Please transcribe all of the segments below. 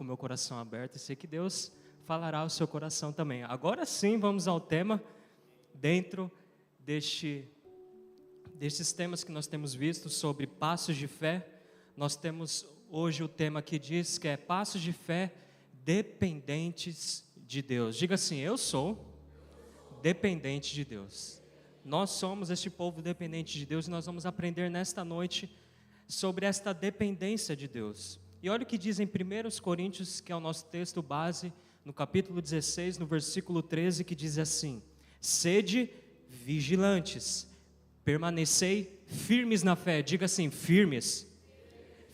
o meu coração aberto e sei que Deus falará ao seu coração também. Agora sim, vamos ao tema, dentro destes temas que nós temos visto sobre passos de fé. Nós temos hoje o tema que diz que é passos de fé dependentes de Deus. Diga assim: eu sou dependente de Deus. Nós somos este povo dependente de Deus e nós vamos aprender nesta noite sobre esta dependência de Deus. E olha o que diz em 1 Coríntios, que é o nosso texto base, no capítulo 16, no versículo 13, que diz assim: sede vigilantes, permanecei firmes na fé. Diga assim: firmes.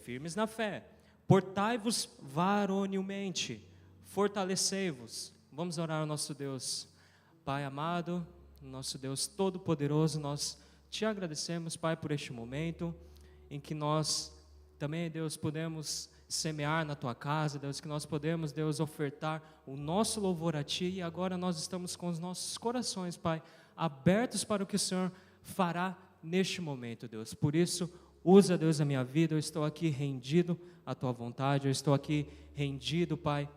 Firmes na fé. Portai-vos varonilmente, fortalecei-vos. Vamos orar ao nosso Deus. Pai amado, nosso Deus todo-poderoso, nós te agradecemos, Pai, por este momento em que nós também, Deus, podemos semear na Tua casa, Deus, que nós podemos, Deus, ofertar o nosso louvor a Ti, e agora nós estamos com os nossos corações, Pai, abertos para o que o Senhor fará neste momento, Deus. Por isso, usa, Deus, a minha vida. Eu estou aqui rendido à Tua vontade, eu estou aqui rendido, Pai,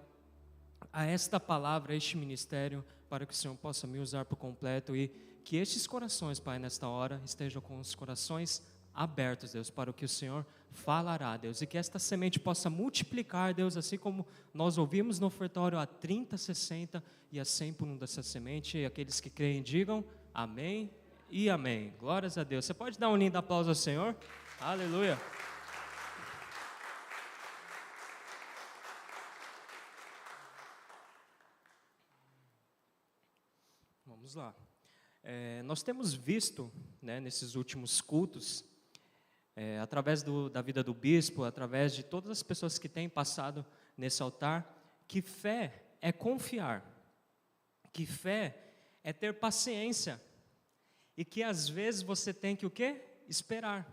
a esta palavra, a este ministério, para que o Senhor possa me usar por completo e que estes corações, Pai, nesta hora, estejam com os corações abertos, Deus, para o que o Senhor falará, Deus, e que esta semente possa multiplicar, Deus, assim como nós ouvimos no ofertório a 30, 60 e a 100 por um dessa semente. E aqueles que creem digam amém e amém. Glórias a Deus. Você pode dar um lindo aplauso ao Senhor? Aleluia. Vamos lá. Nós temos visto, né, nesses últimos cultos, através da vida do bispo, através de todas as pessoas que têm passado nesse altar, que fé é confiar, que fé é ter paciência, e que às vezes você tem que o quê? Esperar.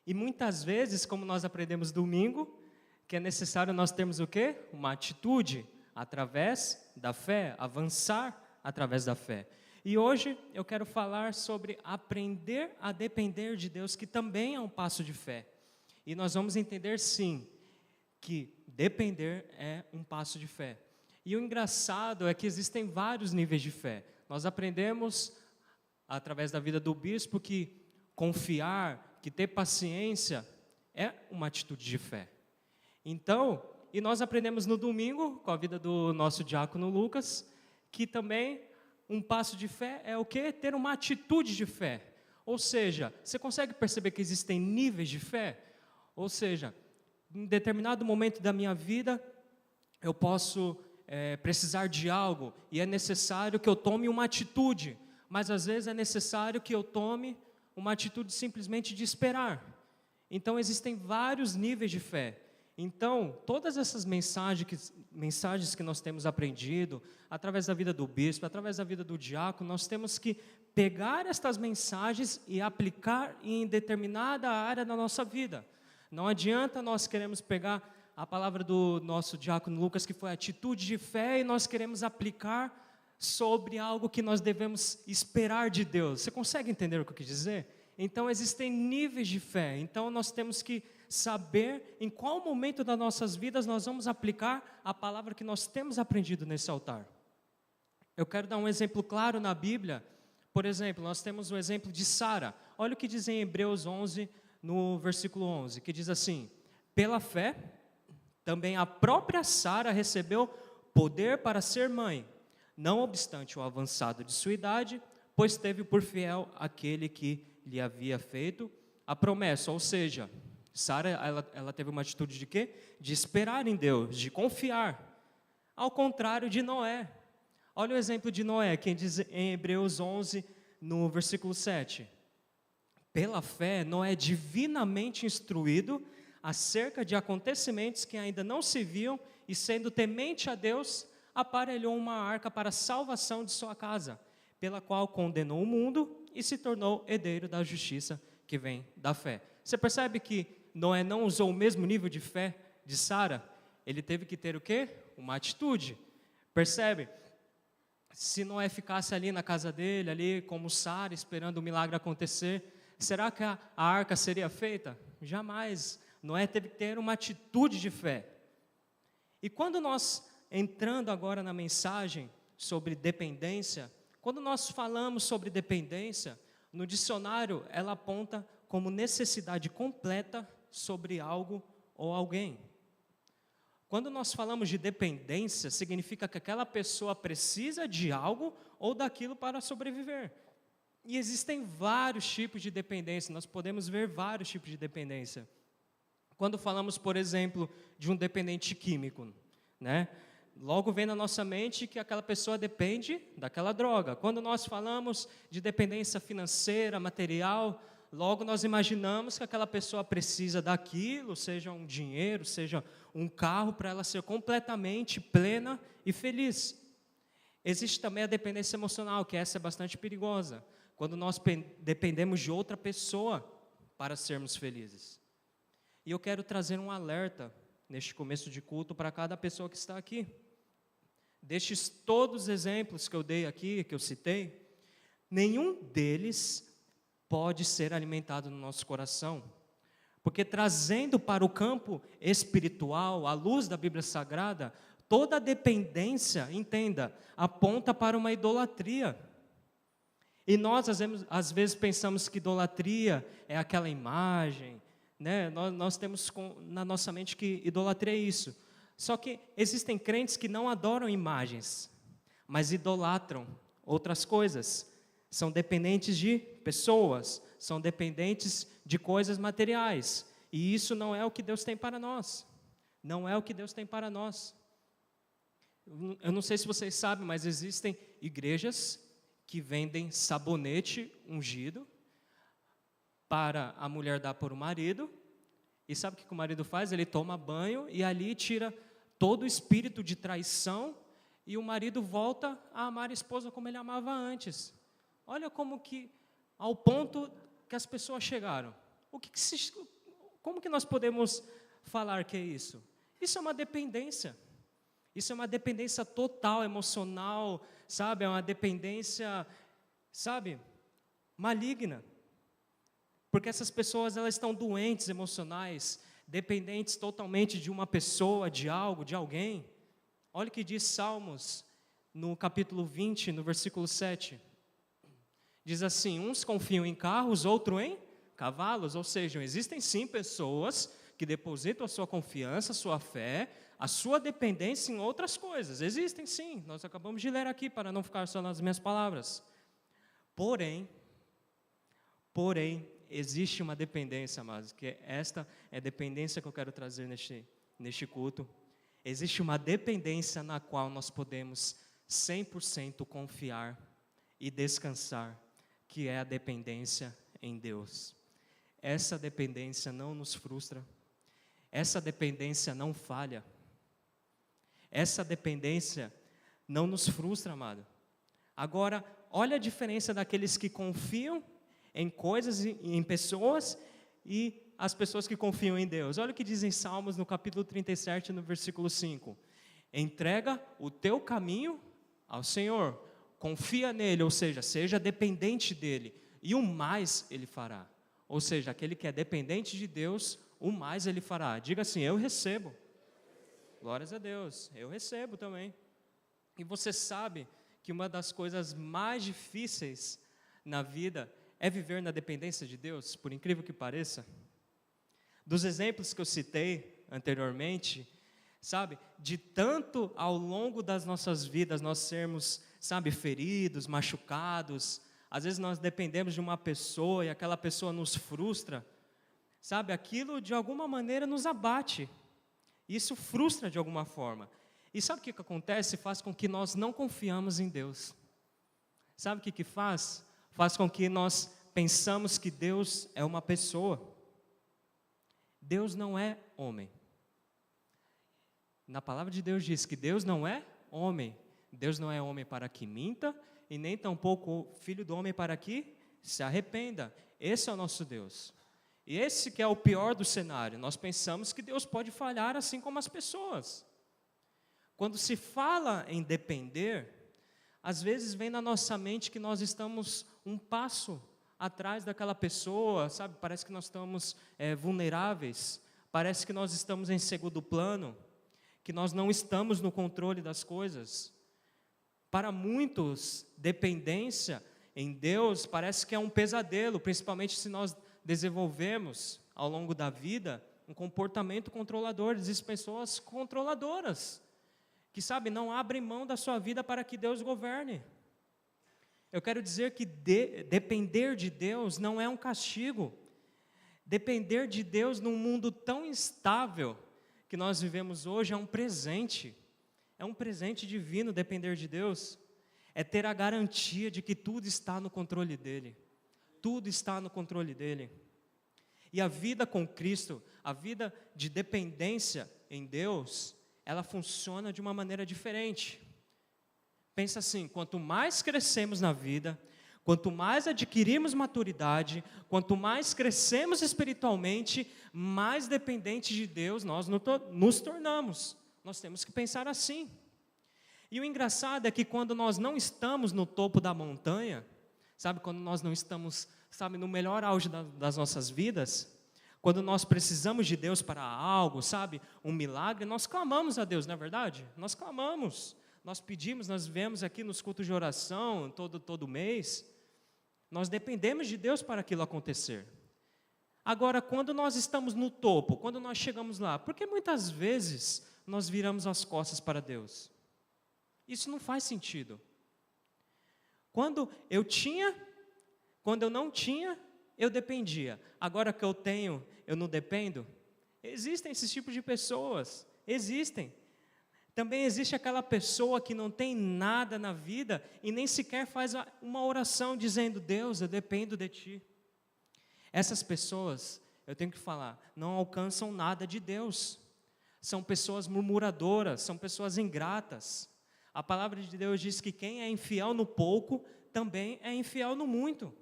E muitas vezes, como nós aprendemos domingo, que é necessário nós termos o quê? Uma atitude através da fé, avançar através da fé. E hoje eu quero falar sobre aprender a depender de Deus, que também é um passo de fé. E nós vamos entender sim, que depender é um passo de fé. E o engraçado é que existem vários níveis de fé. Nós aprendemos através da vida do bispo que confiar, que ter paciência é uma atitude de fé. Então, e nós aprendemos no domingo, com a vida do nosso diácono Lucas, que também um passo de fé é o quê? Ter uma atitude de fé. Ou seja, você consegue perceber que existem níveis de fé? Ou seja, em determinado momento da minha vida, eu posso precisar de algo e é necessário que eu tome uma atitude, mas às vezes é necessário que eu tome uma atitude simplesmente de esperar. Então existem vários níveis de fé. Então, todas essas mensagens que nós temos aprendido, através da vida do bispo, através da vida do diácono, nós temos que pegar estas mensagens e aplicar em determinada área da nossa vida. Não adianta nós queremos pegar a palavra do nosso diácono Lucas, que foi atitude de fé, e nós queremos aplicar sobre algo que nós devemos esperar de Deus. Você consegue entender o que eu quis dizer? Então, existem níveis de fé. Então, nós temos que saber em qual momento das nossas vidas nós vamos aplicar a palavra que nós temos aprendido nesse altar. Eu quero dar um exemplo claro na Bíblia. Por exemplo, nós temos o exemplo de Sara. Olha o que diz em Hebreus 11, no versículo 11, que diz assim: pela fé, também a própria Sara recebeu poder para ser mãe, não obstante o avançado de sua idade, pois teve por fiel aquele que lhe havia feito a promessa. Ou seja, Sara, ela teve uma atitude de quê? De esperar em Deus, de confiar. Ao contrário de Noé. Olha o exemplo de Noé, que diz em Hebreus 11, no versículo 7. Pela fé, Noé, divinamente instruído acerca de acontecimentos que ainda não se viam, e sendo temente a Deus, aparelhou uma arca para a salvação de sua casa, pela qual condenou o mundo e se tornou herdeiro da justiça que vem da fé. Você percebe que Noé não usou o mesmo nível de fé de Sara? Ele teve que ter o quê? Uma atitude. Percebe? Se Noé ficasse ali na casa dele, ali como Sara, esperando o milagre acontecer, será que a arca seria feita? Jamais. Noé teve que ter uma atitude de fé. E quando nós, entrando agora na mensagem sobre dependência, quando nós falamos sobre dependência, no dicionário ela aponta como necessidade completa sobre algo ou alguém. Quando nós falamos de dependência, significa que aquela pessoa precisa de algo ou daquilo para sobreviver. E existem vários tipos de dependência, nós podemos ver vários tipos de dependência. Quando falamos, por exemplo, de um dependente químico, né? Logo vem na nossa mente que aquela pessoa depende daquela droga. Quando nós falamos de dependência financeira, material, logo nós imaginamos que aquela pessoa precisa daquilo, seja um dinheiro, seja um carro, para ela ser completamente plena e feliz. Existe também a dependência emocional, que essa é bastante perigosa, quando nós dependemos de outra pessoa para sermos felizes. E eu quero trazer um alerta neste começo de culto para cada pessoa que está aqui. Destes todos os exemplos que eu dei aqui, que eu citei, nenhum deles pode ser alimentado no nosso coração, porque trazendo para o campo espiritual, à luz da Bíblia Sagrada, toda dependência, entenda, aponta para uma idolatria. E nós, às vezes, pensamos que idolatria é aquela imagem, né? Nós temos na nossa mente que idolatria é isso. Só que existem crentes que não adoram imagens, mas idolatram outras coisas. São dependentes de pessoas, são dependentes de coisas materiais. E isso não é o que Deus tem para nós. Não é o que Deus tem para nós. Eu não sei se vocês sabem, mas existem igrejas que vendem sabonete ungido para a mulher dar para o marido. E sabe o que o marido faz? Ele toma banho e ali tira todo o espírito de traição e o marido volta a amar a esposa como ele amava antes. Olha como que, ao ponto que as pessoas chegaram. Como que nós podemos falar que é isso? Isso é uma dependência. Isso é uma dependência total, emocional, sabe? É uma dependência, sabe, maligna. Porque essas pessoas, elas estão doentes emocionais, dependentes totalmente de uma pessoa, de algo, de alguém. Olha o que diz Salmos, no capítulo 20, no versículo 7. Diz assim: uns confiam em carros, outros em cavalos. Ou seja, existem sim pessoas que depositam a sua confiança, a sua fé, a sua dependência em outras coisas. Existem sim, nós acabamos de ler aqui, para não ficar só nas minhas palavras. Porém, existe uma dependência, amados, que esta é a dependência que eu quero trazer neste culto. Existe uma dependência na qual nós podemos 100% confiar e descansar, que é a dependência em Deus. Essa dependência não nos frustra, essa dependência não falha, essa dependência não nos frustra, amado. Agora, olha a diferença daqueles que confiam em coisas e em pessoas e as pessoas que confiam em Deus. Olha o que diz em Salmos, no capítulo 37, no versículo 5. Entrega o teu caminho ao Senhor, confia nele, ou seja, seja dependente dele, e o mais ele fará. Ou seja, aquele que é dependente de Deus, o mais ele fará. Diga assim: eu recebo. Glórias a Deus, eu recebo também. E você sabe que uma das coisas mais difíceis na vida é viver na dependência de Deus, por incrível que pareça. Dos exemplos que eu citei anteriormente, sabe, de tanto ao longo das nossas vidas nós sermos, sabe, feridos, machucados, às vezes nós dependemos de uma pessoa e aquela pessoa nos frustra, sabe, aquilo de alguma maneira nos abate, isso frustra de alguma forma. E sabe o que acontece? Faz com que nós não confiamos em Deus. Sabe o que faz? Faz com que nós pensamos que Deus é uma pessoa. Deus não é homem. Na palavra de Deus diz que Deus não é homem. Deus não é homem para que minta, e nem tampouco filho do homem para que se arrependa. Esse é o nosso Deus. E esse que é o pior do cenário. Nós pensamos que Deus pode falhar assim como as pessoas. Quando se fala em depender, às vezes vem na nossa mente que nós estamos um passo atrás daquela pessoa, sabe? Parece que nós estamos vulneráveis, parece que nós estamos em segundo plano, que nós não estamos no controle das coisas. Para muitos, dependência em Deus parece que é um pesadelo, principalmente se nós desenvolvemos ao longo da vida um comportamento controlador. Existem pessoas controladoras, que sabe, não abrem mão da sua vida para que Deus governe. Eu quero dizer que depender de Deus não é um castigo. Depender de Deus num mundo tão instável que nós vivemos hoje é um presente. É um presente divino depender de Deus. É ter a garantia de que tudo está no controle dEle. Tudo está no controle dEle. E a vida com Cristo, a vida de dependência em Deus, ela funciona de uma maneira diferente. Pensa assim, quanto mais crescemos na vida, quanto mais adquirimos maturidade, quanto mais crescemos espiritualmente, mais dependentes de Deus nós nos tornamos. Nós temos que pensar assim. E o engraçado é que quando nós não estamos no topo da montanha, sabe, quando nós não estamos, sabe, no melhor auge das nossas vidas, quando nós precisamos de Deus para algo, sabe, um milagre, nós clamamos a Deus, não é verdade? Nós clamamos, nós pedimos, nós vemos aqui nos cultos de oração todo mês, nós dependemos de Deus para aquilo acontecer. Agora, quando nós estamos no topo, quando nós chegamos lá, porque muitas vezes nós viramos as costas para Deus? Isso não faz sentido. Quando eu não tinha, eu dependia. Agora que eu tenho, eu não dependo? Existem esses tipos de pessoas, existem. Também existe aquela pessoa que não tem nada na vida e nem sequer faz uma oração dizendo: Deus, eu dependo de Ti. Essas pessoas, eu tenho que falar, não alcançam nada de Deus. São pessoas murmuradoras, são pessoas ingratas. A palavra de Deus diz que quem é infiel no pouco, também é infiel no muito.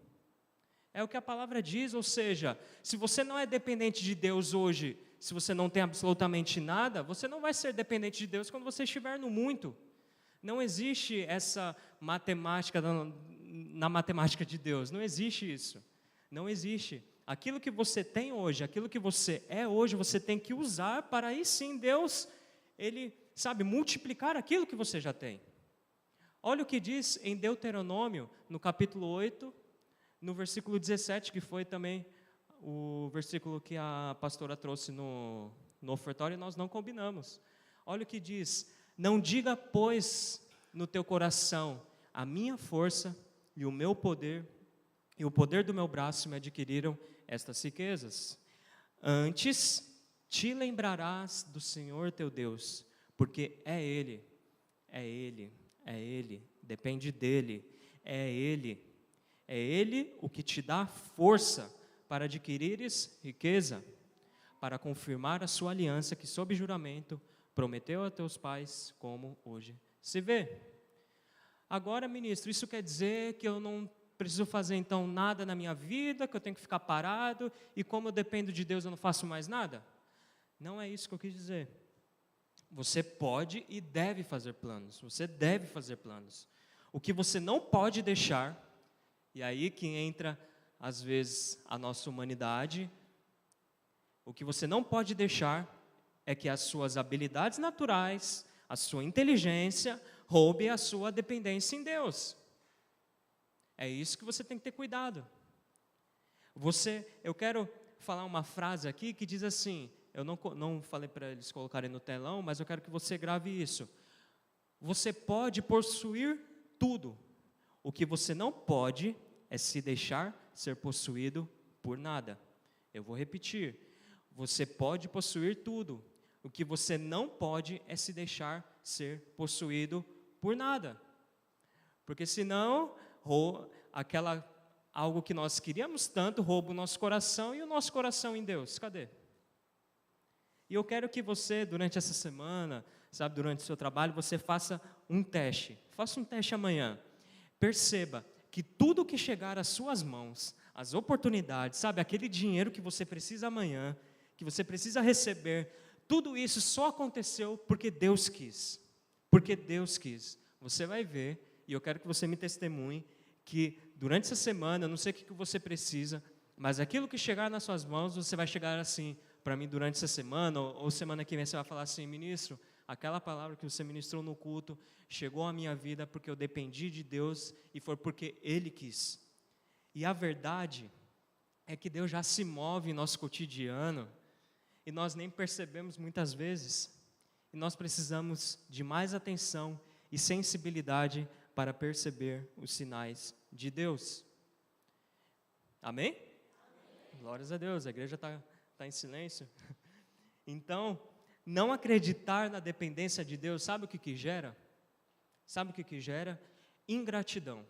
É o que a palavra diz, ou seja, se você não é dependente de Deus hoje, se você não tem absolutamente nada, você não vai ser dependente de Deus quando você estiver no muito. Não existe essa matemática na matemática de Deus, não existe isso. Não existe. Aquilo que você tem hoje, aquilo que você é hoje, você tem que usar para aí sim Deus, Ele, sabe, multiplicar aquilo que você já tem. Olha o que diz em Deuteronômio, no capítulo 8, no versículo 17, que foi também o versículo que a pastora trouxe no ofertório e nós não combinamos. Olha o que diz: não diga, pois, no teu coração, a minha força e o meu poder, e o poder do meu braço me adquiriram estas riquezas. Antes te lembrarás do Senhor teu Deus, porque é Ele, depende dEle, é Ele o que te dá força para adquirires riqueza, para confirmar a sua aliança que sob juramento prometeu a teus pais, como hoje se vê. Agora, ministro, isso quer dizer que eu não preciso fazer então nada na minha vida, que eu tenho que ficar parado, e como eu dependo de Deus eu não faço mais nada? Não é isso que eu quis dizer. Você pode e deve fazer planos, você deve fazer planos. O que você não pode deixar, e aí que entra às vezes a nossa humanidade, o que você não pode deixar é que as suas habilidades naturais, a sua inteligência, roube a sua dependência em Deus. É isso que você tem que ter cuidado. Eu quero falar uma frase aqui que diz assim, eu não falei para eles colocarem no telão, mas eu quero que você grave isso. Você pode possuir tudo. O que você não pode é se deixar ser possuído por nada. Eu vou repetir. Você pode possuir tudo. O que você não pode é se deixar ser possuído por nada. Porque senão, algo que nós queríamos tanto rouba o nosso coração, e o nosso coração em Deus, cadê? E eu quero que você, durante essa semana, sabe, durante o seu trabalho, você faça um teste. Faça um teste amanhã. Perceba que tudo que chegar às suas mãos, as oportunidades, sabe, aquele dinheiro que você precisa amanhã, que você precisa receber, tudo isso só aconteceu porque Deus quis. Porque Deus quis. Você vai ver, e eu quero que você me testemunhe, que durante essa semana, eu não sei o que você precisa, mas aquilo que chegar nas suas mãos, você vai chegar assim, para mim durante essa semana, ou semana que vem você vai falar assim, ministro, aquela palavra que você ministrou no culto chegou à minha vida porque eu dependi de Deus e foi porque Ele quis. E a verdade é que Deus já se move em nosso cotidiano e nós nem percebemos muitas vezes. E nós precisamos de mais atenção e sensibilidade para perceber os sinais de Deus. Amém? Amém. Glórias a Deus, a igreja está em silêncio. Então, não acreditar na dependência de Deus, sabe o que gera? Sabe o que gera? Ingratidão.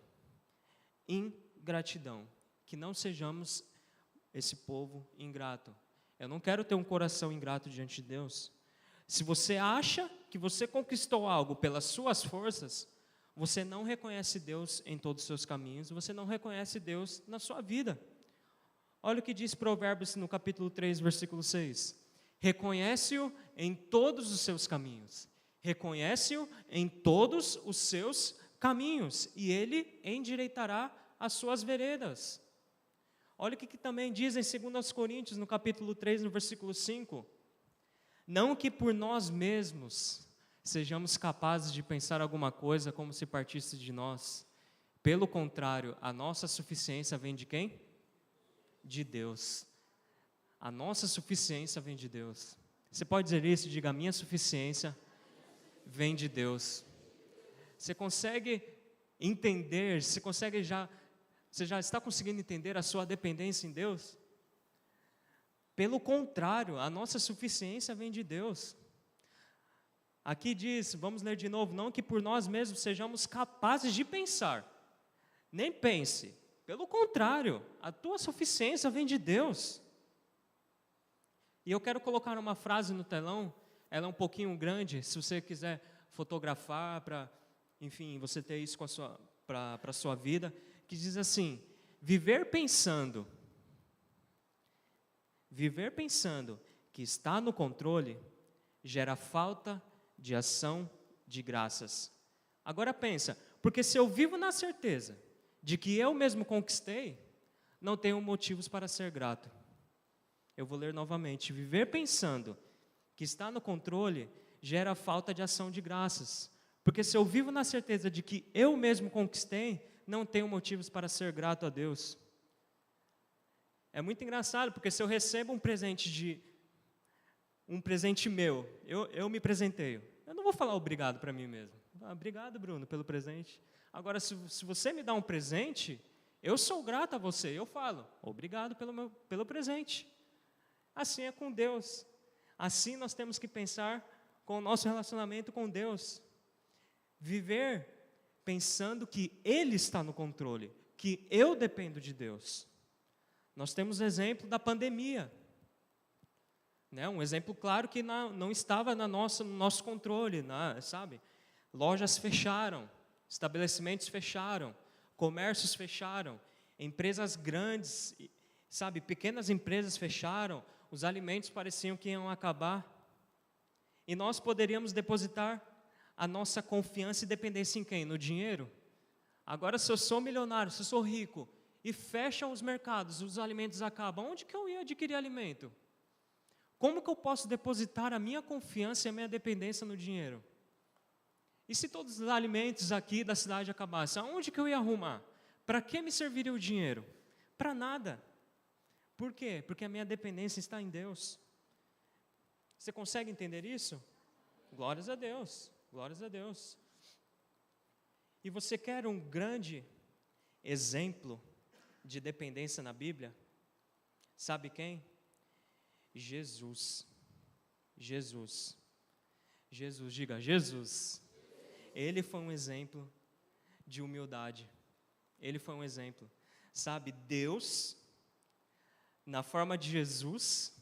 Ingratidão. Que não sejamos esse povo ingrato. Eu não quero ter um coração ingrato diante de Deus. Se você acha que você conquistou algo pelas suas forças, você não reconhece Deus em todos os seus caminhos, você não reconhece Deus na sua vida. Olha o que diz Provérbios no capítulo 3, versículo 6. Reconhece-o em todos os seus caminhos. Reconhece-o em todos os seus caminhos, e ele endireitará as suas veredas. Olha o que também diz em 2 Coríntios, no capítulo 3, no versículo 5. Não que por nós mesmos sejamos capazes de pensar alguma coisa como se partisse de nós. Pelo contrário, a nossa suficiência vem de quem? De Deus. A nossa suficiência vem de Deus. Você pode dizer isso? Diga, a minha suficiência vem de Deus. Você consegue entender, você já está conseguindo entender a sua dependência em Deus? Pelo contrário, a nossa suficiência vem de Deus. Aqui diz, vamos ler de novo, não que por nós mesmos sejamos capazes de pensar. Nem pense. Pelo contrário, a tua suficiência vem de Deus. E eu quero colocar uma frase no telão, ela é um pouquinho grande, se você quiser fotografar, para, enfim, você ter isso para a sua vida, que diz assim: viver pensando que está no controle gera falta de ação de graças. Agora pensa, porque se eu vivo na certeza de que eu mesmo conquistei, não tenho motivos para ser grato. Eu vou ler novamente. Viver pensando que está no controle gera falta de ação de graças. Porque se eu vivo na certeza de que eu mesmo conquistei, não tenho motivos para ser grato a Deus. É muito engraçado, porque se eu recebo um presente meu, eu me presenteio. Eu não vou falar obrigado para mim mesmo. Obrigado, Bruno, pelo presente. Agora, se você me dá um presente, eu sou grato a você. Eu falo, obrigado pelo presente. Assim é com Deus. Assim nós temos que pensar com o nosso relacionamento com Deus. Viver pensando que Ele está no controle, que eu dependo de Deus. Nós temos exemplo da pandemia. Né? Um exemplo claro que não estava no nosso controle, sabe? Lojas fecharam, estabelecimentos fecharam, comércios fecharam, empresas grandes, sabe, pequenas empresas fecharam, os alimentos pareciam que iam acabar. E nós poderíamos depositar a nossa confiança e dependência em quem? No dinheiro? Agora, se eu sou milionário, se eu sou rico, e fecham os mercados, os alimentos acabam, onde que eu ia adquirir alimento? Como que eu posso depositar a minha confiança e a minha dependência no dinheiro? E se todos os alimentos aqui da cidade acabassem, aonde que eu ia arrumar? Para que me serviria o dinheiro? Para nada. Por quê? Porque a minha dependência está em Deus. Você consegue entender isso? Glórias a Deus, glórias a Deus. E você quer um grande exemplo de dependência na Bíblia? Sabe quem? Jesus. Jesus. Jesus, diga, Jesus. Ele foi um exemplo de humildade. Ele foi um exemplo. Sabe, Deus, na forma de Jesus,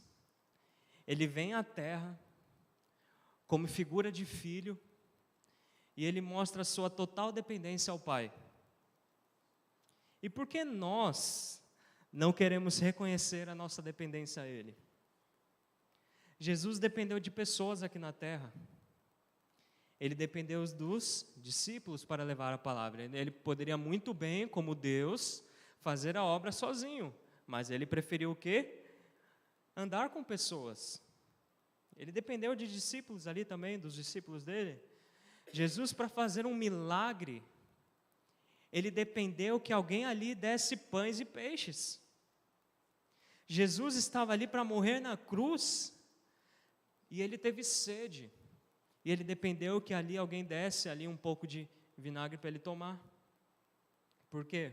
Ele vem à terra como figura de filho e Ele mostra a sua total dependência ao Pai. E por que nós não queremos reconhecer a nossa dependência a Ele? Jesus dependeu de pessoas aqui na terra. Ele dependeu dos discípulos para levar a palavra. Ele poderia muito bem, como Deus, fazer a obra sozinho. Mas Ele preferiu o quê? Andar com pessoas. Ele dependeu de discípulos ali também, dos discípulos dele. Jesus, para fazer um milagre, ele dependeu que alguém ali desse pães e peixes. Jesus estava ali para morrer na cruz, e ele teve sede. E ele dependeu que ali alguém desse ali um pouco de vinagre para ele tomar. Por quê?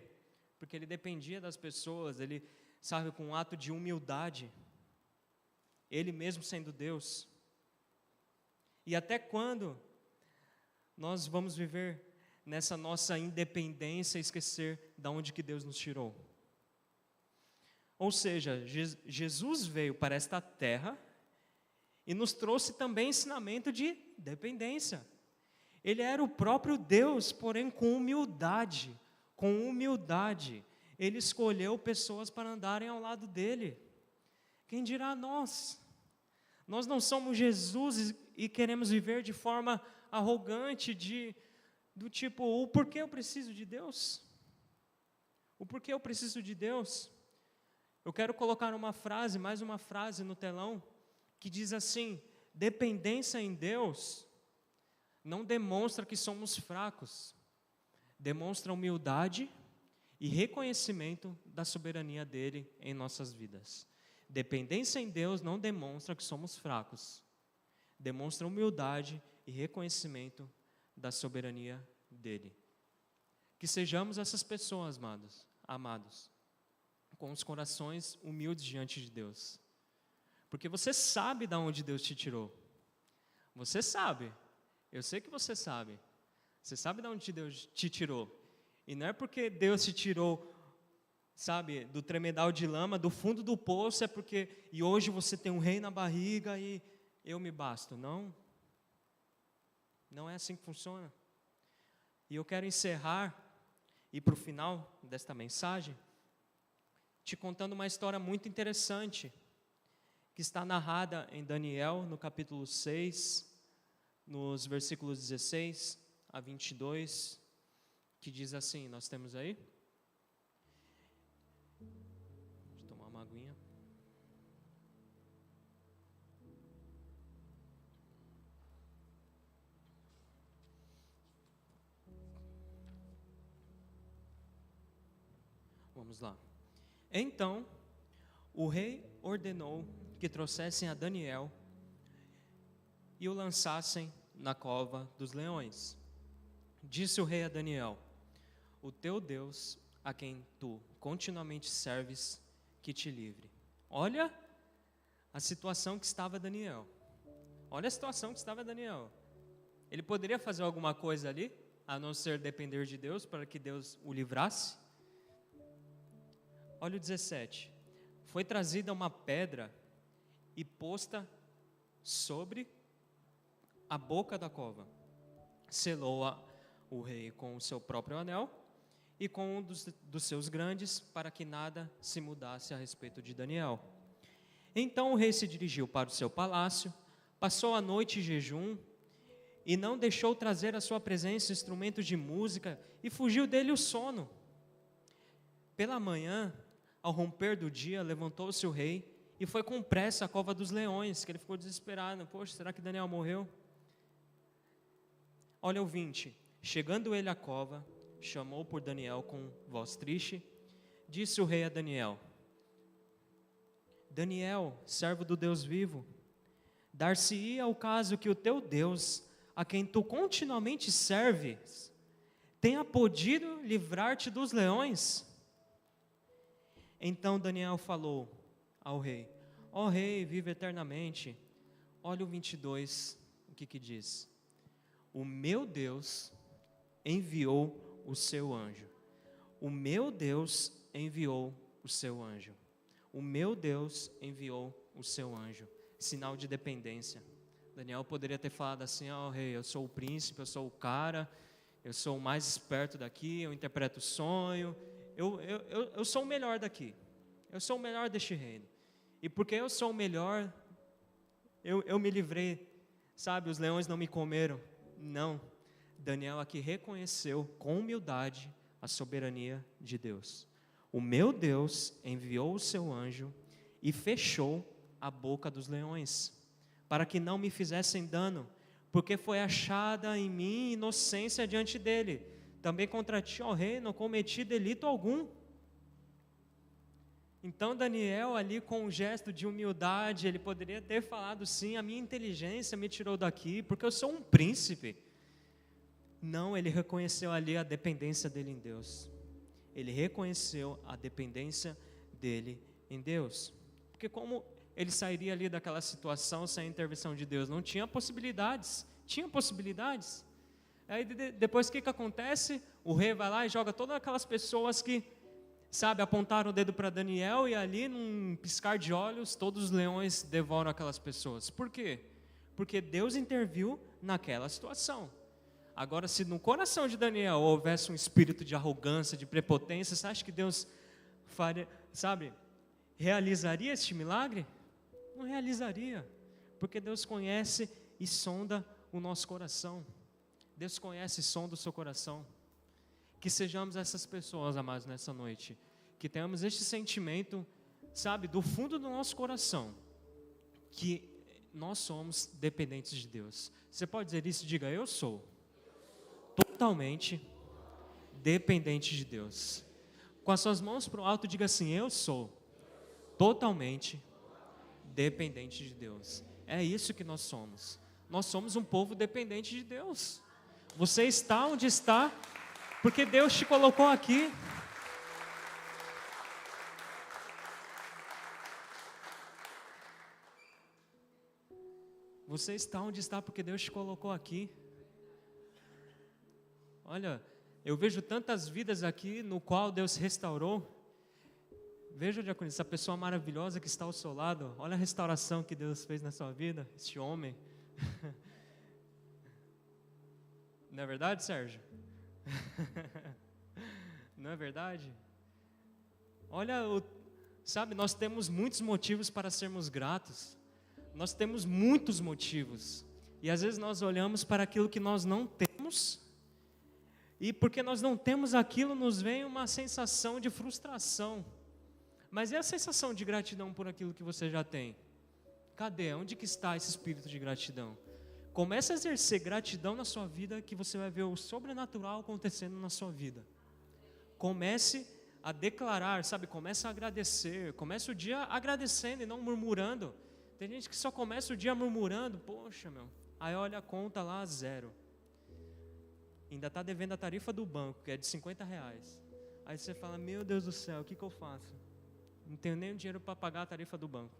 Porque ele dependia das pessoas, ele, sabe, com um ato de humildade, ele mesmo sendo Deus. E até quando nós vamos viver nessa nossa independência e esquecer de onde que Deus nos tirou? Ou seja, Jesus veio para esta terra e nos trouxe também ensinamento de dependência. Ele era o próprio Deus, porém com humildade. Com humildade, ele escolheu pessoas para andarem ao lado dele. Quem dirá nós? Nós não somos Jesus e queremos viver de forma arrogante, do tipo, o porquê eu preciso de Deus? O porquê eu preciso de Deus? Eu quero colocar mais uma frase no telão, que diz assim: dependência em Deus não demonstra que somos fracos, demonstra humildade e reconhecimento da soberania dele em nossas vidas. Dependência em Deus não demonstra que somos fracos, demonstra humildade e reconhecimento da soberania dele. Que sejamos essas pessoas, amados, com os corações humildes diante de Deus. Porque você sabe de onde Deus te tirou. Você sabe. Eu sei que você sabe. Você sabe de onde Deus te tirou. E não é porque Deus te tirou, sabe, do tremedal de lama, do fundo do poço, e hoje você tem um rei na barriga e eu me basto. Não. Não é assim que funciona. E eu quero encerrar, e para o final desta mensagem, te contando uma história muito interessante, que está narrada em Daniel, no capítulo 6, nos versículos 16 a 22, que diz assim, nós temos aí? Deixa eu tomar uma aguinha. Vamos lá. Então, o rei ordenou que trouxessem a Daniel e o lançassem na cova dos leões. Disse o rei a Daniel: o teu Deus, a quem tu continuamente serves, que te livre. Olha a situação que estava Daniel. Olha a situação que estava Daniel. Ele poderia fazer alguma coisa ali, a não ser depender de Deus, para que Deus o livrasse? Olha o 17. Foi trazida uma pedra e posta sobre a boca da cova. Selou-a o rei com o seu próprio anel e com um dos seus grandes, para que nada se mudasse a respeito de Daniel. Então o rei se dirigiu para o seu palácio, passou a noite em jejum e não deixou trazer à sua presença instrumentos de música, e fugiu dele o sono. Pela manhã, ao romper do dia, levantou-se o rei e foi com pressa à cova dos leões, que ele ficou desesperado. Poxa, será que Daniel morreu? Olha o 20. Chegando ele à cova, chamou por Daniel com voz triste. Disse o rei a Daniel: Daniel, servo do Deus vivo, dar-se-ia o caso que o teu Deus, a quem tu continuamente serves, tenha podido livrar-te dos leões? Então Daniel falou ao rei: ó rei, vive eternamente. Olha o 22, o que diz? O meu Deus enviou o seu anjo. O meu Deus enviou o seu anjo. O meu Deus enviou o seu anjo. Sinal de dependência. Daniel poderia ter falado assim: ó rei, eu sou o príncipe, eu sou o cara, eu sou o mais esperto daqui, eu interpreto o sonho, eu sou o melhor daqui, eu sou o melhor deste reino, e porque eu sou o melhor, eu me livrei, sabe, os leões não me comeram. Não, Daniel aqui reconheceu com humildade a soberania de Deus. O meu Deus enviou o seu anjo e fechou a boca dos leões, para que não me fizessem dano, porque foi achada em mim inocência diante dele. Também contra ti, ó rei, não cometi delito algum. Então Daniel ali com um gesto de humildade, ele poderia ter falado sim, a minha inteligência me tirou daqui, porque eu sou um príncipe. Não, ele reconheceu ali a dependência dele em Deus. Ele reconheceu a dependência dele em Deus. Porque como ele sairia ali daquela situação sem a intervenção de Deus? Não tinha possibilidades. Tinha possibilidades. Aí depois o que acontece? O rei vai lá e joga todas aquelas pessoas que, sabe, apontaram o dedo para Daniel, e ali num piscar de olhos todos os leões devoram aquelas pessoas. Por quê? Porque Deus interviu naquela situação. Agora, se no coração de Daniel houvesse um espírito de arrogância, de prepotência, você acha que Deus faria, sabe, realizaria este milagre? Não realizaria, porque Deus conhece e sonda o nosso coração. Deus conhece e sonda o seu coração. Que sejamos essas pessoas, amados, nessa noite, que tenhamos este sentimento, sabe, do fundo do nosso coração, que nós somos dependentes de Deus. Você pode dizer isso? Diga, eu sou totalmente dependente de Deus. Com as suas mãos para o alto, diga assim, eu sou totalmente dependente de Deus. É isso que nós somos. Nós somos um povo dependente de Deus. Você está onde está, porque Deus te colocou aqui. Você está onde está porque Deus te colocou aqui. Olha, eu vejo tantas vidas aqui no qual Deus restaurou. Veja, diácono, essa pessoa maravilhosa que está ao seu lado. Olha a restauração que Deus fez na sua vida, este homem. Não é verdade, Sérgio? Não é verdade? Olha, sabe, nós temos muitos motivos para sermos gratos. Nós temos muitos motivos. E às vezes nós olhamos para aquilo que nós não temos, e porque nós não temos aquilo, nos vem uma sensação de frustração. Mas é a sensação de gratidão por aquilo que você já tem. Cadê? Onde que está esse espírito de gratidão? Comece a exercer gratidão na sua vida, que você vai ver o sobrenatural acontecendo na sua vida. Comece a declarar, sabe? Comece a agradecer. Comece o dia agradecendo e não murmurando. Tem gente que só começa o dia murmurando. Poxa, meu. Aí olha a conta lá, 0. Ainda está devendo a tarifa do banco, que é de R$50. Aí você fala, meu Deus do céu, o que eu faço? Não tenho nem o dinheiro para pagar a tarifa do banco.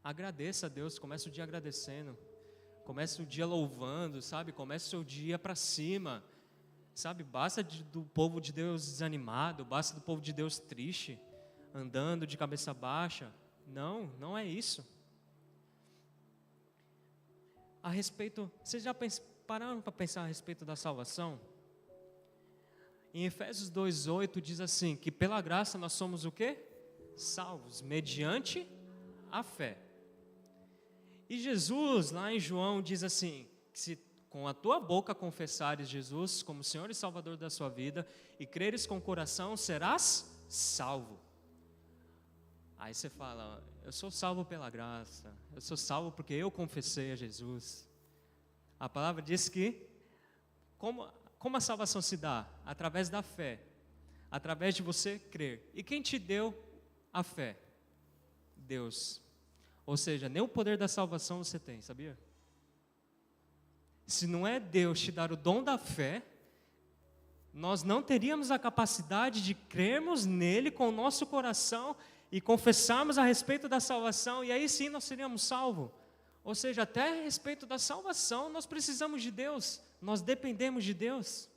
Agradeça a Deus, comece o dia agradecendo. Comece o dia louvando, sabe? Comece o seu dia para cima. Sabe, basta do povo de Deus desanimado, basta do povo de Deus triste, andando de cabeça baixa. Não, não é isso. A respeito, vocês já pararam para pensar a respeito da salvação? Em Efésios 2:8 diz assim, que pela graça nós somos o quê? Salvos, mediante a fé. E Jesus, lá em João, diz assim, que se com a tua boca confessares Jesus como Senhor e Salvador da sua vida, e creres com o coração, serás salvo. Aí você fala, eu sou salvo pela graça, eu sou salvo porque eu confessei a Jesus. A palavra diz que, como a salvação se dá? Através da fé, através de você crer. E quem te deu a fé? Deus. Ou seja, nem o poder da salvação você tem, sabia? Se não é Deus te dar o dom da fé, nós não teríamos a capacidade de crermos nele com o nosso coração e confessarmos a respeito da salvação, e aí sim nós seríamos salvos. Ou seja, até a respeito da salvação, nós precisamos de Deus, nós dependemos de Deus.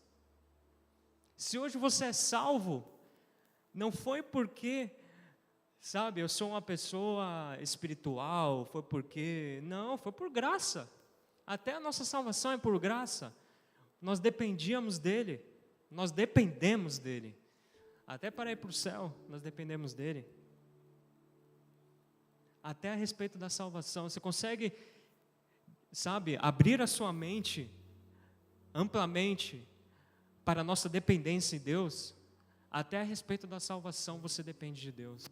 Se hoje você é salvo, não foi porque, sabe, eu sou uma pessoa espiritual, foi porque, não, foi por graça. Até a nossa salvação é por graça. Nós dependíamos dele, nós dependemos dele. Até para ir para o céu, nós dependemos dele. Até a respeito da salvação, você consegue, sabe, abrir a sua mente amplamente para a nossa dependência em Deus? Até a respeito da salvação você depende de Deus.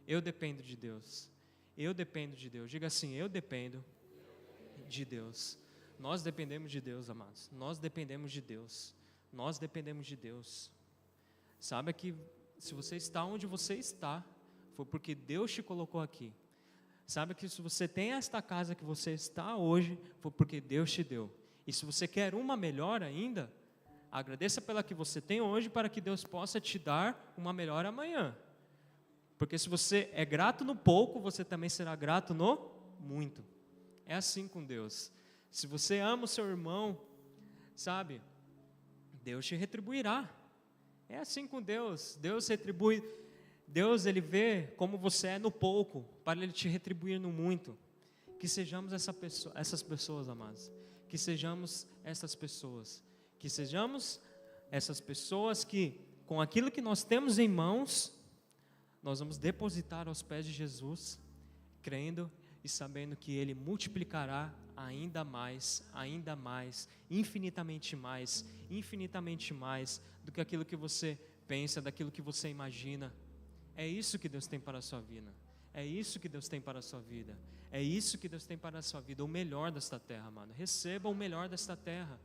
Eu dependo de Deus. Eu dependo de Deus. Diga assim, eu dependo de Deus. Nós dependemos de Deus, amados. Nós dependemos de Deus. Nós dependemos de Deus. Saiba que se você está onde você está, foi porque Deus te colocou aqui. Saiba que se você tem esta casa que você está hoje, foi porque Deus te deu. E se você quer uma melhor ainda, agradeça pela que você tem hoje, para que Deus possa te dar uma melhor amanhã. Porque se você é grato no pouco, você também será grato no muito. É assim com Deus. Se você ama o seu irmão, sabe, Deus te retribuirá. É assim com Deus. Deus retribui. Deus, Ele vê como você é no pouco, para Ele te retribuir no muito. Que sejamos essas pessoas, amados. Que sejamos essas pessoas. Que sejamos essas pessoas que, com aquilo que nós temos em mãos, nós vamos depositar aos pés de Jesus, crendo e sabendo que Ele multiplicará ainda mais, infinitamente mais do que aquilo que você pensa, daquilo que você imagina. É isso que Deus tem para a sua vida. É isso que Deus tem para a sua vida. É isso que Deus tem para a sua vida, o melhor desta terra, amado. Receba o melhor desta terra.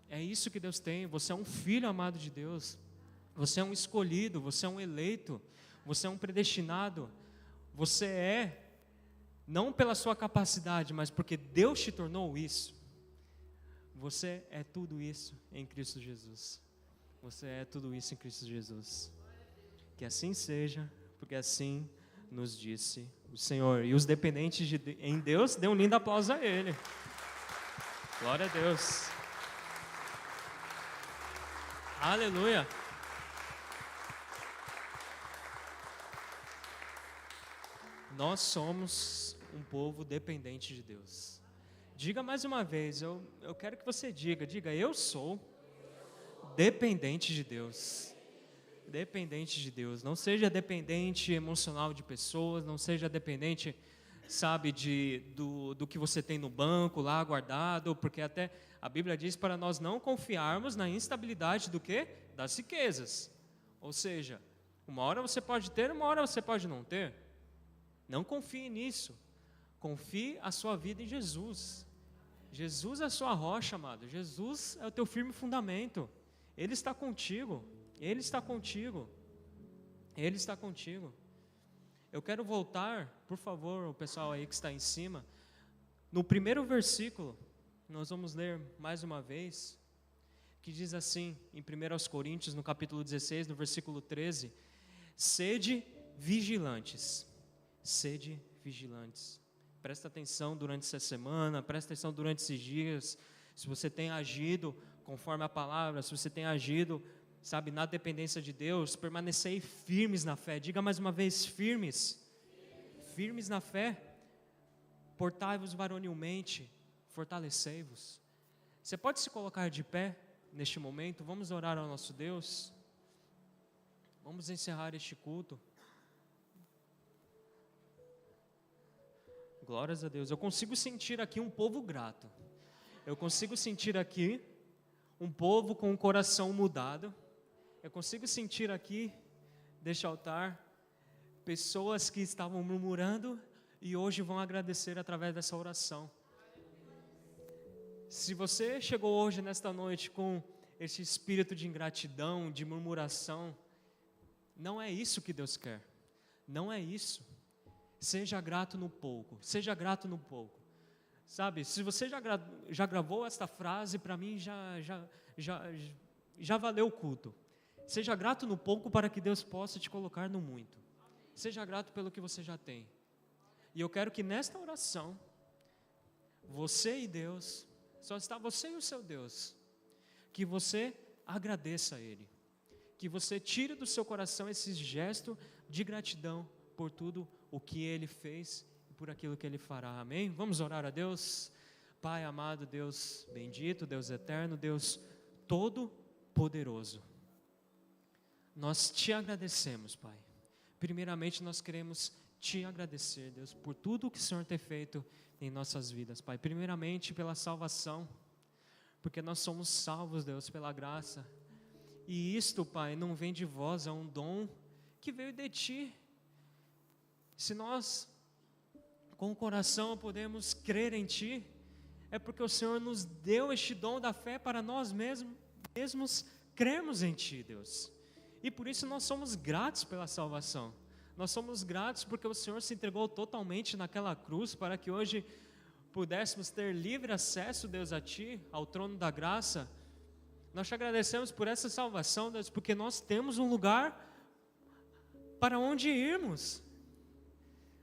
É isso que Deus tem. Você é um filho amado de Deus. Você é um escolhido, você é um eleito, você é um predestinado. Você é, não pela sua capacidade, mas porque Deus te tornou isso. Você é tudo isso em Cristo Jesus. Você é tudo isso em Cristo Jesus. Que assim seja, porque assim nos disse o Senhor. E os dependentes em Deus, dê um lindo aplauso a Ele. Glória a Deus. Aleluia. Nós somos um povo dependente de Deus. Diga mais uma vez, eu quero que você diga, eu sou dependente de Deus. Dependente de Deus. Não seja dependente emocional de pessoas, não seja dependente, sabe, do que você tem no banco lá guardado, porque até a Bíblia diz para nós não confiarmos na instabilidade do quê? Das riquezas. Ou seja, uma hora você pode ter, uma hora você pode não ter. Não confie nisso. Confie a sua vida em Jesus. Jesus é a sua rocha, amado. Jesus é o teu firme fundamento. Ele está contigo. Ele está contigo. Ele está contigo. Eu quero voltar, por favor, o pessoal aí que está em cima, no primeiro versículo, nós vamos ler mais uma vez, que diz assim, em 1 Coríntios, no capítulo 16, no versículo 13, sede vigilantes. Sede vigilantes. Presta atenção durante essa semana, presta atenção durante esses dias, se você tem agido conforme a palavra, se você tem agido, sabe, na dependência de Deus, permanecei firmes na fé. Diga mais uma vez, firmes. Firmes na fé. Portai-vos varonilmente, fortalecei-vos. Você pode se colocar de pé neste momento? Vamos orar ao nosso Deus. Vamos encerrar este culto. Glórias a Deus. Eu consigo sentir aqui um povo grato. Eu consigo sentir aqui um povo com o coração mudado. Eu consigo sentir aqui, deste altar, pessoas que estavam murmurando e hoje vão agradecer através dessa oração. Se você chegou hoje, nesta noite, com esse espírito de ingratidão, de murmuração, não é isso que Deus quer. Não é isso. Seja grato no pouco. Seja grato no pouco. Sabe, se você já gravou esta frase, para mim já valeu o culto. Seja grato no pouco para que Deus possa te colocar no muito. Seja grato pelo que você já tem. E eu quero que nesta oração, você e Deus, só está você e o seu Deus, que você agradeça a Ele. Que você tire do seu coração esse gesto de gratidão por tudo o que Ele fez e por aquilo que Ele fará. Amém? Vamos orar a Deus. Pai amado, Deus bendito, Deus eterno, Deus todo-poderoso. Nós te agradecemos, Pai. Primeiramente, nós queremos te agradecer, Deus, por tudo o que o Senhor tem feito em nossas vidas, Pai. Primeiramente, pela salvação, porque nós somos salvos, Deus, pela graça. E isto, Pai, não vem de vós, é um dom que veio de Ti. Se nós, com o coração, podemos crer em Ti, é porque o Senhor nos deu este dom da fé para nós mesmos crermos em Ti, Deus. E por isso nós somos gratos pela salvação. Nós somos gratos porque o Senhor se entregou totalmente naquela cruz para que hoje pudéssemos ter livre acesso, Deus, a Ti, ao trono da graça. Nós te agradecemos por essa salvação, Deus, porque nós temos um lugar para onde irmos.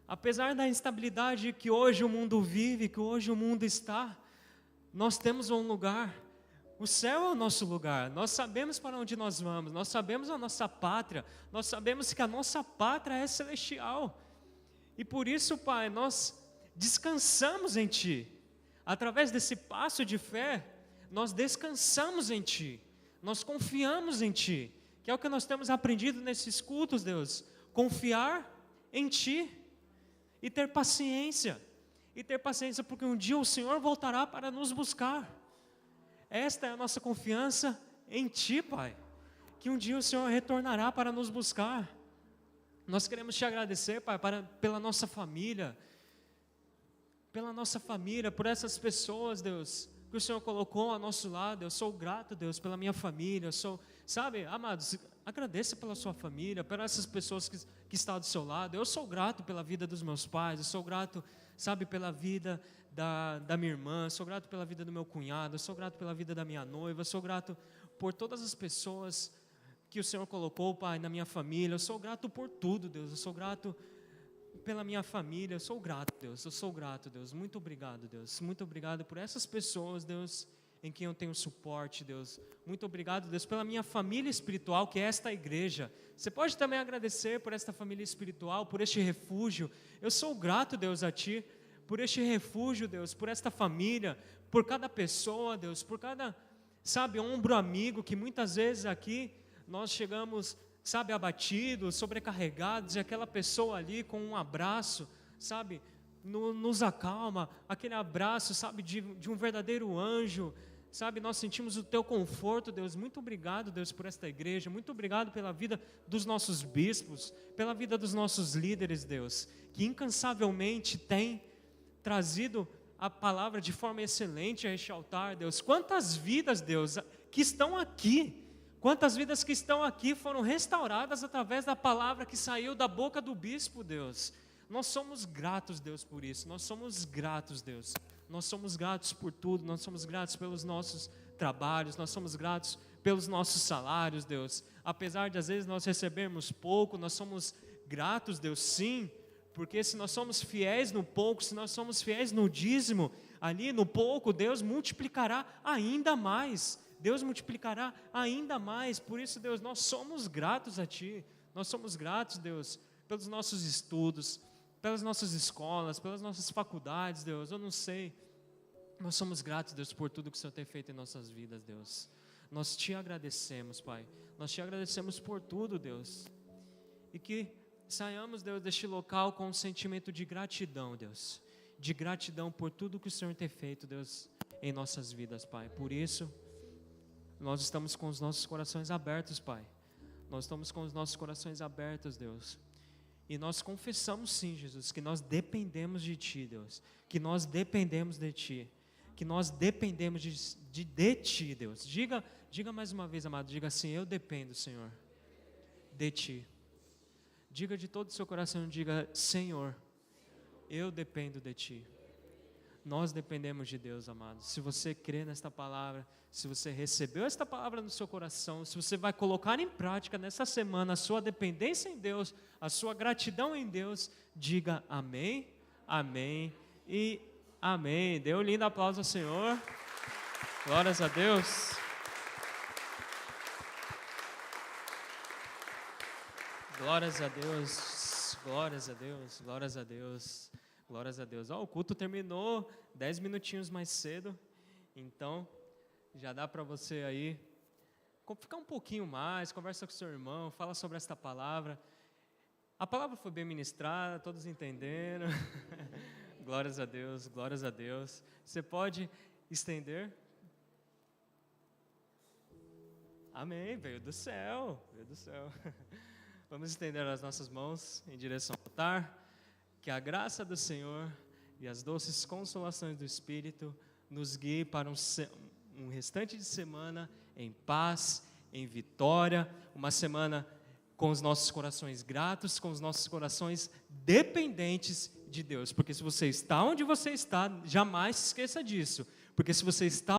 Apesar da instabilidade que hoje o mundo vive, que hoje o mundo está, nós temos um lugar. O céu é o nosso lugar. Nós sabemos para onde nós vamos. Nós sabemos a nossa pátria. Nós sabemos que a nossa pátria é celestial. E por isso, Pai, nós descansamos em Ti. Através desse passo de fé, nós descansamos em Ti. Nós confiamos em Ti. Que é o que nós temos aprendido nesses cultos, Deus. Confiar em Ti. E ter paciência. E ter paciência porque um dia o Senhor voltará para nos buscar. Esta é a nossa confiança em Ti, Pai. Que um dia o Senhor retornará para nos buscar. Nós queremos Te agradecer, Pai, pela nossa família. Pela nossa família, por essas pessoas, Deus, que o Senhor colocou ao nosso lado. Eu sou grato, Deus, pela minha família. Sabe, amados, agradeça pela sua família, por essas pessoas que estão do seu lado. Eu sou grato pela vida dos meus pais. Eu sou grato, sabe, pela vida da minha irmã. Eu sou grato pela vida do meu cunhado. Eu sou grato pela vida da minha noiva. Eu sou grato por todas as pessoas que o Senhor colocou, Pai, na minha família. Eu sou grato por tudo, Deus. Eu sou grato pela minha família. Eu sou grato, Deus. Eu sou grato, Deus. Muito obrigado, Deus. Muito obrigado por essas pessoas, Deus, em quem eu tenho suporte, Deus. Muito obrigado, Deus, pela minha família espiritual, que é esta igreja. Você pode também agradecer por esta família espiritual, por este refúgio. Eu sou grato, Deus, a Ti, por este refúgio, Deus, por esta família, por cada pessoa, Deus, por cada, sabe, ombro amigo, que muitas vezes aqui nós chegamos, sabe, abatidos, sobrecarregados, e aquela pessoa ali com um abraço, sabe, nos acalma, aquele abraço, sabe, de um verdadeiro anjo, sabe, nós sentimos o Teu conforto, Deus. Muito obrigado, Deus, por esta igreja. Muito obrigado pela vida dos nossos bispos, pela vida dos nossos líderes, Deus, que incansavelmente têm trazido a palavra de forma excelente a este altar, Deus. Quantas vidas, Deus, que estão aqui, quantas vidas que estão aqui foram restauradas através da palavra que saiu da boca do bispo, Deus. Nós somos gratos, Deus, por isso. Nós somos gratos, Deus. Nós somos gratos por tudo. Nós somos gratos pelos nossos trabalhos. Nós somos gratos pelos nossos salários, Deus. Apesar de às vezes nós recebermos pouco, nós somos gratos, Deus, sim. Porque se nós somos fiéis no pouco, se nós somos fiéis no dízimo, ali no pouco, Deus multiplicará ainda mais. Deus multiplicará ainda mais. Por isso, Deus, nós somos gratos a Ti. Nós somos gratos, Deus, pelos nossos estudos, pelas nossas escolas, pelas nossas faculdades, Deus. Eu não sei. Nós somos gratos, Deus, por tudo que o Senhor tem feito em nossas vidas, Deus. Nós Te agradecemos, Pai. Nós Te agradecemos por tudo, Deus. E que saiamos, Deus, deste local com um sentimento de gratidão, Deus. De gratidão por tudo que o Senhor tem feito, Deus, em nossas vidas, Pai. Por isso, nós estamos com os nossos corações abertos, Pai. Nós estamos com os nossos corações abertos, Deus. E nós confessamos sim, Jesus, que nós dependemos de Ti, Deus. Que nós dependemos de Ti. Que nós dependemos de Ti, Deus. Diga mais uma vez, amado, diga assim: eu dependo, Senhor, de Ti. Diga de todo o seu coração, diga: Senhor, eu dependo de Ti. Nós dependemos de Deus, amados. Se você crê nesta palavra, se você recebeu esta palavra no seu coração, se você vai colocar em prática nessa semana a sua dependência em Deus, a sua gratidão em Deus, diga amém, amém e amém. Dê um lindo aplauso ao Senhor. Glórias a Deus. Glórias a Deus, glórias a Deus, glórias a Deus, glórias a Deus. O culto terminou 10 minutinhos mais cedo, então já dá para você aí ficar um pouquinho mais, conversa com seu irmão, fala sobre esta palavra. A palavra foi bem ministrada, todos entenderam. Glórias a Deus, glórias a Deus. Você pode estender? Amém, veio do céu, veio do céu. Vamos estender as nossas mãos em direção ao altar. que a graça do Senhor e as doces consolações do Espírito nos guiem para um restante de semana em paz, em vitória, uma semana com os nossos corações gratos, com os nossos corações dependentes de Deus. Porque se você está onde você está, jamais se esqueça disso. Porque se você está